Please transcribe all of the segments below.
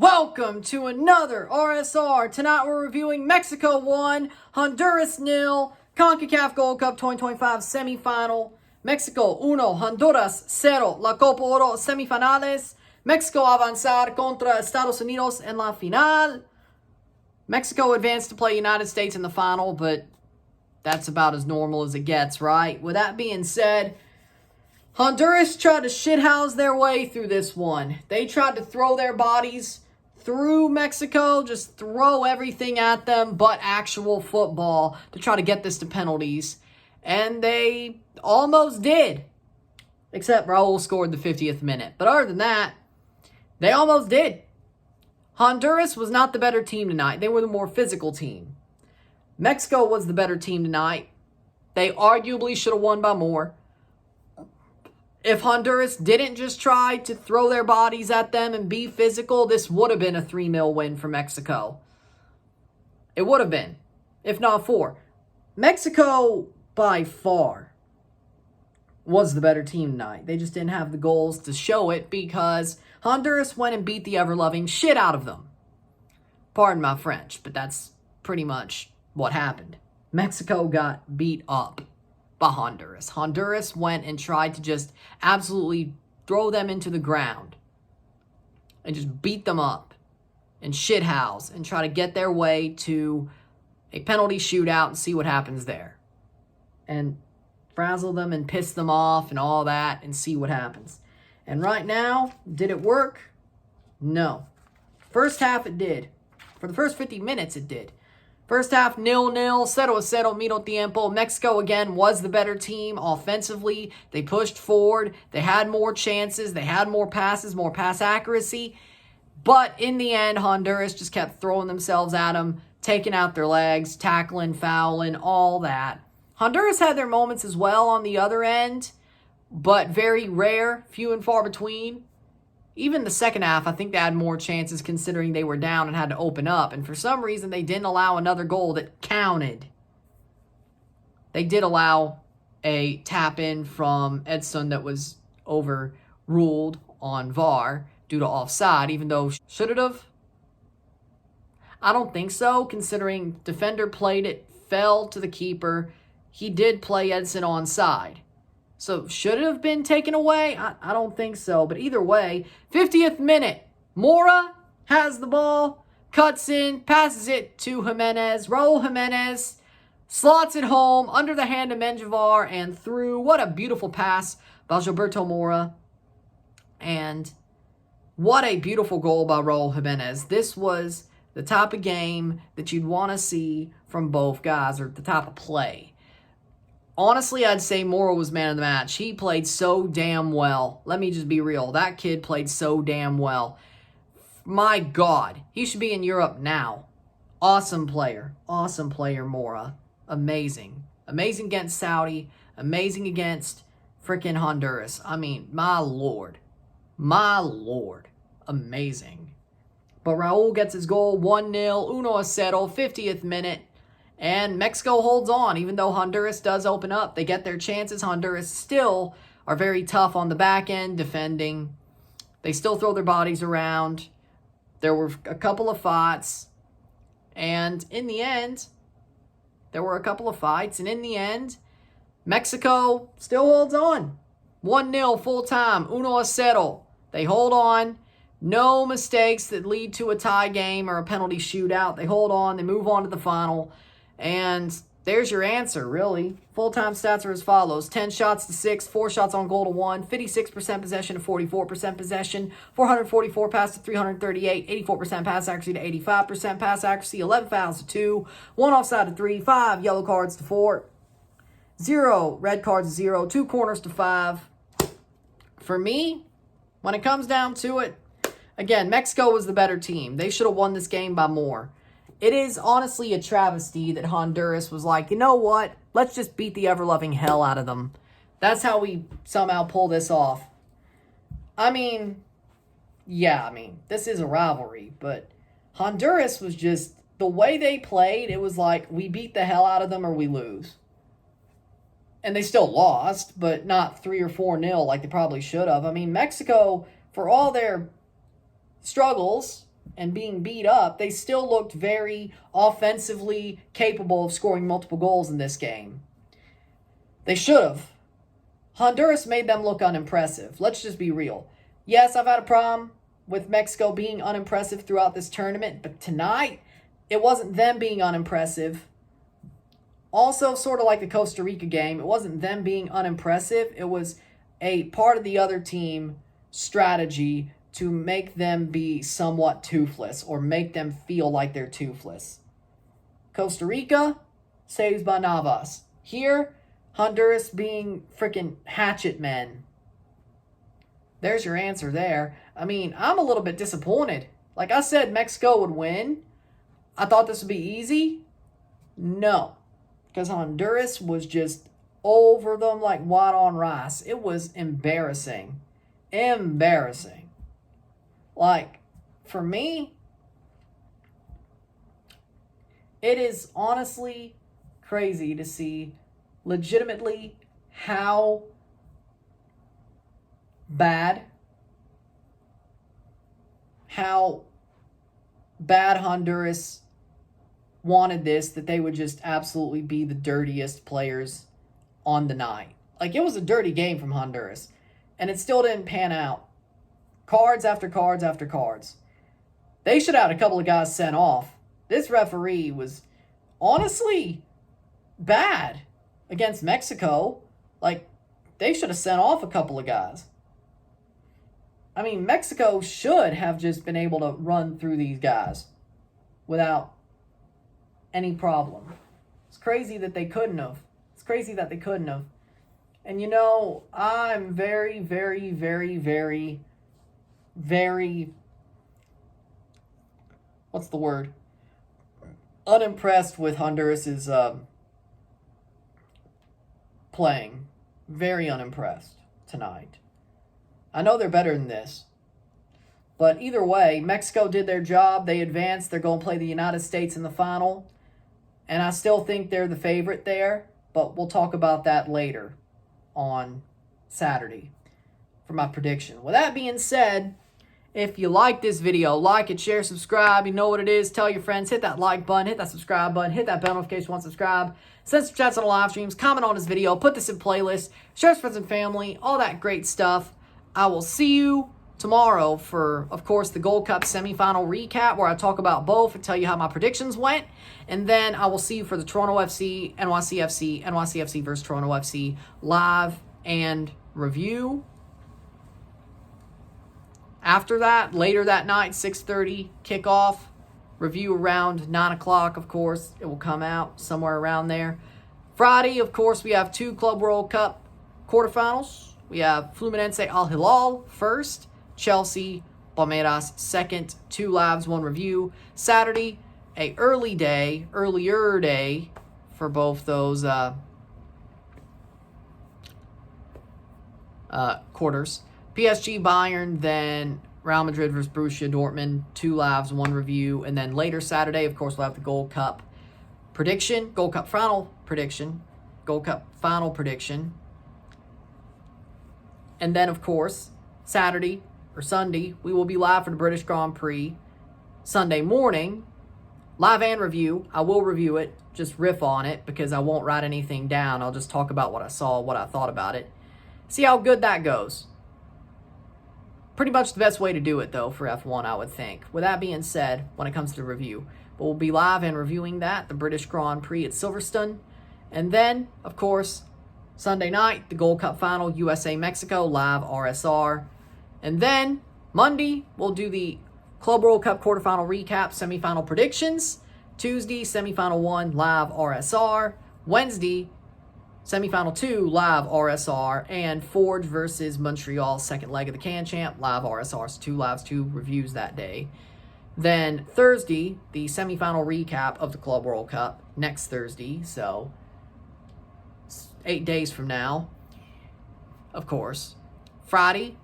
Welcome to another RSR. Tonight we're reviewing Mexico 1, Honduras 0, CONCACAF Gold Cup 2025 semifinal. Mexico 1, Honduras 0, la Copa Oro semifinales. Mexico avanzar contra Estados Unidos en la final. Mexico advanced to play United States in the final, but that's about as normal as it gets, right? With that being said, Honduras tried to shithouse their way through this one. They tried to throw their bodies through Mexico, just throw everything at them but actual football to try to get this to penalties. And they almost did. Except Raul scored the 50th minute. But other than that, they almost did. Honduras was not the better team tonight. They were the more physical team. Mexico was the better team tonight. They arguably should have won by more. If Honduras didn't just try to throw their bodies at them and be physical, this would have been a 3-0 win for Mexico. It would have been, if not 4. Mexico, by far, was the better team tonight. They just didn't have the goals to show it because Honduras went and beat the ever-loving shit out of them. Pardon my French, but that's pretty much what happened. Mexico got beat up by Honduras. Honduras went and tried to just absolutely throw them into the ground and just beat them up and shithouse and try to get their way to a penalty shootout and see what happens there. And frazzle them and piss them off and all that and see what happens. And right now, did it work? No. First half it did. For the first 50 minutes it did. First half, 0-0, 0-0, medio tiempo. Mexico, again, was the better team offensively. They pushed forward. They had more chances. They had more passes, more pass accuracy. But in the end, Honduras just kept throwing themselves at them, taking out their legs, tackling, fouling, all that. Honduras had their moments as well on the other end, but very rare, few and far between. Even the second half, I think they had more chances considering they were down and had to open up. And for some reason, they didn't allow another goal that counted. They did allow a tap-in from Edson that was overruled on VAR due to offside, even though should it have? I don't think so, considering defender played it, fell to the keeper. He did play Edson onside. So, should it have been taken away? I don't think so. But either way, 50th minute, Mora has the ball, cuts in, passes it to Jimenez. Raul Jimenez slots it home under the hand of Mendoh and through. What a beautiful pass by Gilberto Mora. And what a beautiful goal by Raul Jimenez. This was the type of game that you'd want to see from both guys, or the type of play. Honestly, I'd say Mora was man of the match. He played so damn well. Let me just be real. That kid played so damn well. My God. He should be in Europe now. Awesome player. Awesome player, Mora. Amazing. Amazing against Saudi. Amazing against freaking Honduras. I mean, my Lord. My Lord. Amazing. But Raul gets his goal. 1-0. 1-0, 50th minute. And Mexico holds on, even though Honduras does open up. They get their chances. Honduras still are very tough on the back end, defending. They still throw their bodies around. There were a couple of fights. And in the end, Mexico still holds on. 1-0 full time. 1-0. They hold on. No mistakes that lead to a tie game or a penalty shootout. They hold on. They move on to the final. And there's your answer, really. Full-time stats are as follows. 10 shots to 6, 4 shots on goal to 1, 56% possession to 44% possession, 444 pass to 338, 84% pass accuracy to 85% pass accuracy, 11 fouls to 2, 1 offside to 3, 5 yellow cards to 4, 0 red cards to 0, 2 corners to 5. For me, when it comes down to it, again, Mexico was the better team. They should have won this game by more. It is honestly a travesty that Honduras was like, you know what? Let's just beat the ever-loving hell out of them. That's how we somehow pull this off. I mean, this is a rivalry, but Honduras was just, the way they played, it was like, we beat the hell out of them or we lose. And they still lost, but not 3 or 4-0 like they probably should have. I mean, Mexico, for all their struggles, and being beat up, they still looked very offensively capable of scoring multiple goals in this game. They should have. Honduras made them look unimpressive. Let's just be real. Yes, I've had a problem with Mexico being unimpressive throughout this tournament, but tonight, it wasn't them being unimpressive. Also, sort of like the Costa Rica game, it wasn't them being unimpressive. It was a part of the other team strategy to make them be somewhat toothless or make them feel like they're toothless. Costa Rica, saves by Navas. Here, Honduras being freaking hatchet men. There's your answer there. I mean, I'm a little bit disappointed. Like I said, Mexico would win. I thought this would be easy. No. Because Honduras was just over them like white on rice. It was embarrassing. Embarrassing. Like, for me, it is honestly crazy to see legitimately how bad Honduras wanted this, that they would just absolutely be the dirtiest players on the night. Like, it was a dirty game from Honduras, and it still didn't pan out. Cards after cards after cards. They should have had a couple of guys sent off. This referee was honestly bad against Mexico. Like, they should have sent off a couple of guys. I mean, Mexico should have just been able to run through these guys without any problem. It's crazy that they couldn't have. It's crazy that they couldn't have. And you know, I'm very, very, very, very, very, what's the word? Unimpressed with Honduras's playing. Very unimpressed tonight. I know they're better than this. But either way, Mexico did their job. They advanced. They're going to play the United States in the final. And I still think they're the favorite there. But we'll talk about that later on Saturday for my prediction. With that being said, if you like this video, like it, share, subscribe. You know what it is. Tell your friends. Hit that like button. Hit that subscribe button. Hit that bell notification once subscribe. Send some chats on the live streams. Comment on this video. Put this in playlist. Share with friends and family. All that great stuff. I will see you tomorrow for, of course, the Gold Cup semifinal recap where I talk about both and tell you how my predictions went. And then I will see you for the Toronto FC, NYCFC versus Toronto FC live and review. After that, later that night, 6:30 kickoff, review around 9 o'clock, of course. It will come out somewhere around there. Friday, of course, we have 2 Club World Cup quarterfinals. We have Fluminense Al Hilal first, Chelsea Palmeiras second, 2 lives, 1 review. Saturday, earlier day for both those quarters. PSG Bayern, then Real Madrid versus Borussia Dortmund, 2 lives, 1 review. And then later Saturday, of course, we'll have the Gold Cup prediction, Gold Cup final prediction. And then, of course, Saturday or Sunday, we will be live for the British Grand Prix. Sunday morning, live and review. I will review it, just riff on it, because I won't write anything down. I'll just talk about what I saw, what I thought about it. See how good that goes. Pretty much the best way to do it, though, for F1, I would think. With that being said, when it comes to the review. But we'll be live and reviewing that, the British Grand Prix at Silverstone. And then, of course, Sunday night, the Gold Cup final, USA-Mexico, live RSR. And then, Monday, we'll do the Club World Cup quarterfinal recap, semifinal predictions. Tuesday, semifinal 1, live RSR. Wednesday, semifinal 2, live RSR. And Forge versus Montreal, second leg of the Can Champ, live RSR. So 2 lives, 2 reviews that day. Then Thursday, the semifinal recap of the Club World Cup, next Thursday. So 8 days from now, of course. Friday,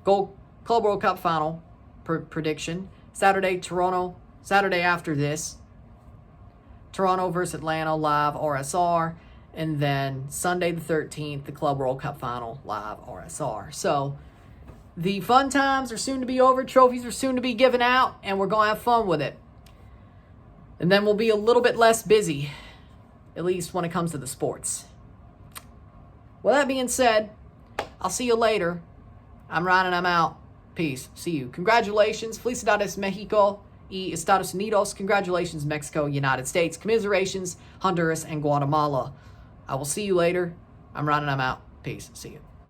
Club World Cup final prediction. Saturday, Toronto. Saturday after this, Toronto versus Atlanta, live RSR. And then Sunday the 13th, the Club World Cup final, live RSR. So, The fun times are soon to be over. Trophies are soon to be given out, and we're going to have fun with it. And then we'll be a little bit less busy, at least when it comes to the sports. Well, that being said, I'll see you later. I'm Ryan and I'm out. Peace. See you. Congratulations. Felicidades, Mexico y Estados Unidos. Congratulations, Mexico, United States. Commiserations, Honduras and Guatemala. I will see you later. I'm Ryan and I'm out. Peace. See you.